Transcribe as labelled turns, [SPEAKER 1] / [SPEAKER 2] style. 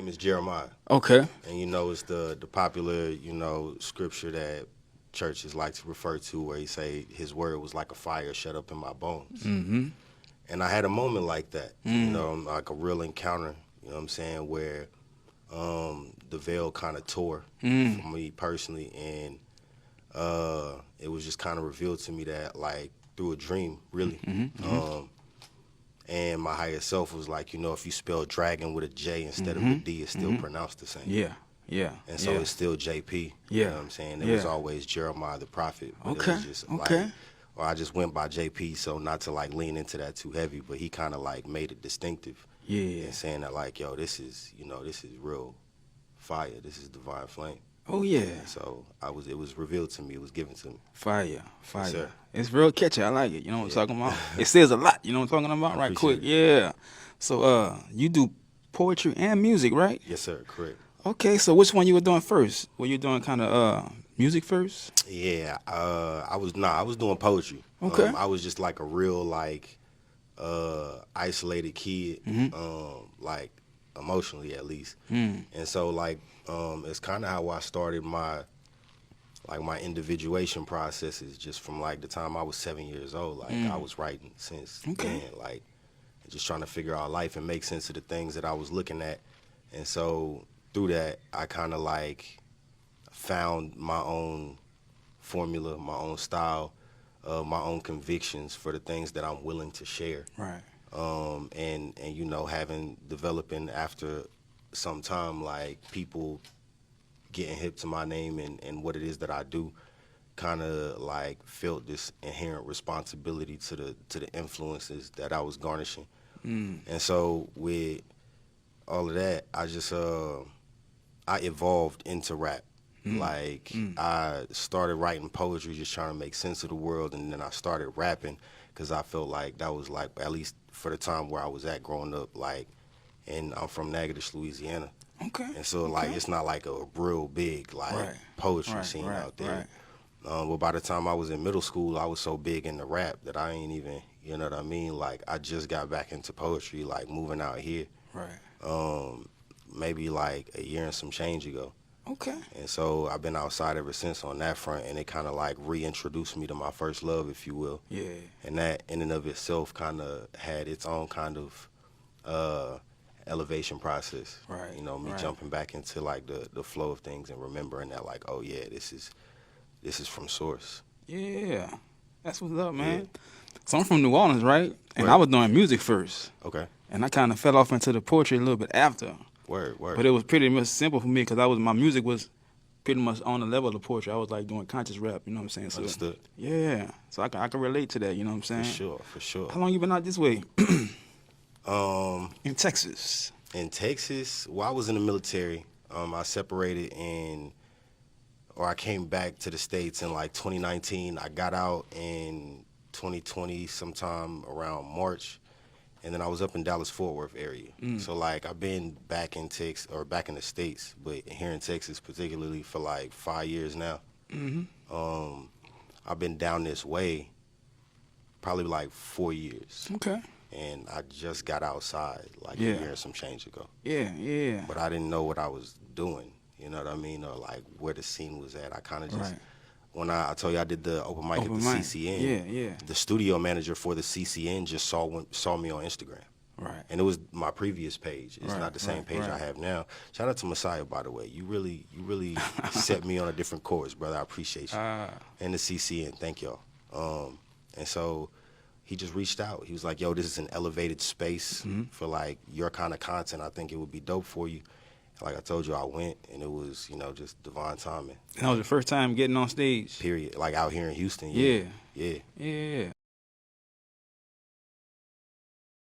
[SPEAKER 1] is Jeremiah.
[SPEAKER 2] Okay.
[SPEAKER 1] And, you know, it's the popular, you know, scripture that churches like to refer to where he say his word was like a fire shut up in my bones.
[SPEAKER 2] Mm-hmm.
[SPEAKER 1] And I had a moment like that, you know, like a real encounter, you know what I'm saying, where the veil kind of tore for me personally. And it was just kind of revealed to me that, like, through a dream, really. And my higher self was like, you know, if you spell dragon with a J instead of a D, it's still pronounced the same.
[SPEAKER 2] Yeah. Yeah.
[SPEAKER 1] And so it's still JP. You know what I'm saying? It was always Jeremiah the prophet. But it was just like, or I just went by JP, so not to like lean into that too heavy, but he kind of like made it distinctive.
[SPEAKER 2] Yeah.
[SPEAKER 1] And saying that like, yo, this is, you know, this is real fire. This is divine flame.
[SPEAKER 2] Oh yeah.
[SPEAKER 1] And so it was revealed to me. It was given to me.
[SPEAKER 2] Fire.
[SPEAKER 1] Yes, sir.
[SPEAKER 2] It's real catchy. I like it. You know what I'm talking about? It says a lot. You know what I'm talking about? Right quick. Yeah. So you do poetry and music, right?
[SPEAKER 1] Yes, sir. Correct.
[SPEAKER 2] Okay. So which one you were doing first? Were you doing kind of music first?
[SPEAKER 1] Yeah. I was doing poetry.
[SPEAKER 2] Okay.
[SPEAKER 1] I was just like a real like isolated kid, like emotionally at least. And so like it's kind of how I started my individuation processes, just from like the time I was 7 years old. Like I was writing since then, like just trying to figure out life and make sense of the things that I was looking at. And so through that, I kind of like found my own formula, my own style, my own convictions for the things that I'm willing to share.
[SPEAKER 2] Right.
[SPEAKER 1] And you know, developing after some time, like people getting hip to my name and what it is that I do, kind of like felt this inherent responsibility to the influences that I was garnishing. And so with all of that, I just I evolved into rap. Like I started writing poetry, just trying to make sense of the world, and then I started rapping because I felt like that was like, at least for the time where I was at growing up, like, and I'm from Natchitoches, Louisiana.
[SPEAKER 2] Okay.
[SPEAKER 1] And so like it's not like a real big like poetry scene out there. But by the time I was in middle school, I was so big into rap that I ain't even, you know what I mean? Like I just got back into poetry, like moving out here.
[SPEAKER 2] Right.
[SPEAKER 1] Maybe like a year and some change ago.
[SPEAKER 2] Okay.
[SPEAKER 1] And so I've been outside ever since on that front, and it kind of like reintroduced me to my first love, if you will.
[SPEAKER 2] Yeah.
[SPEAKER 1] And that in and of itself kind of had its own kind of elevation process.
[SPEAKER 2] Right.
[SPEAKER 1] You know, me jumping back into like the flow of things and remembering that like, oh yeah, this is from source.
[SPEAKER 2] Yeah. That's what's up, man. Yeah. So I'm from New Orleans, right? And I was doing music first.
[SPEAKER 1] Okay.
[SPEAKER 2] And I kind of fell off into the poetry a little bit after.
[SPEAKER 1] Word.
[SPEAKER 2] But it was pretty much simple for me because my music was pretty much on the level of the poetry. I was like doing conscious rap, you know what I'm saying? So,
[SPEAKER 1] understood.
[SPEAKER 2] Yeah. So I can relate to that, you know what I'm saying?
[SPEAKER 1] For sure.
[SPEAKER 2] How long you been out this way? In Texas.
[SPEAKER 1] In Texas, well, I was in the military. I separated I came back to the States in like 2019. I got out in 2020 sometime around March. And then I was up in Dallas-Fort Worth area. So like I've been back in Texas, or back in the States, but here in Texas particularly for like 5 years now. I've been down this way probably like 4 years.
[SPEAKER 2] Okay.
[SPEAKER 1] And I just got outside like a year and some change ago.
[SPEAKER 2] Yeah.
[SPEAKER 1] But I didn't know what I was doing, you know what I mean, or like where the scene was at. I kind of just, when I told you I did the open mic at the CCN, the studio manager for the CCN just saw me on Instagram.
[SPEAKER 2] Right.
[SPEAKER 1] And it was my previous page. It's not the same page I have now. Shout out to Messiah, by the way. You really set me on a different course, brother. I appreciate you. And the CCN, thank y'all. And so he just reached out. He was like, yo, this is an elevated space for like your kind of content. I think it would be dope for you. Like I told you, I went, and it was, you know, just divine timing.
[SPEAKER 2] And that was the first time getting on stage?
[SPEAKER 1] Period. Like out here in Houston.
[SPEAKER 2] Yeah.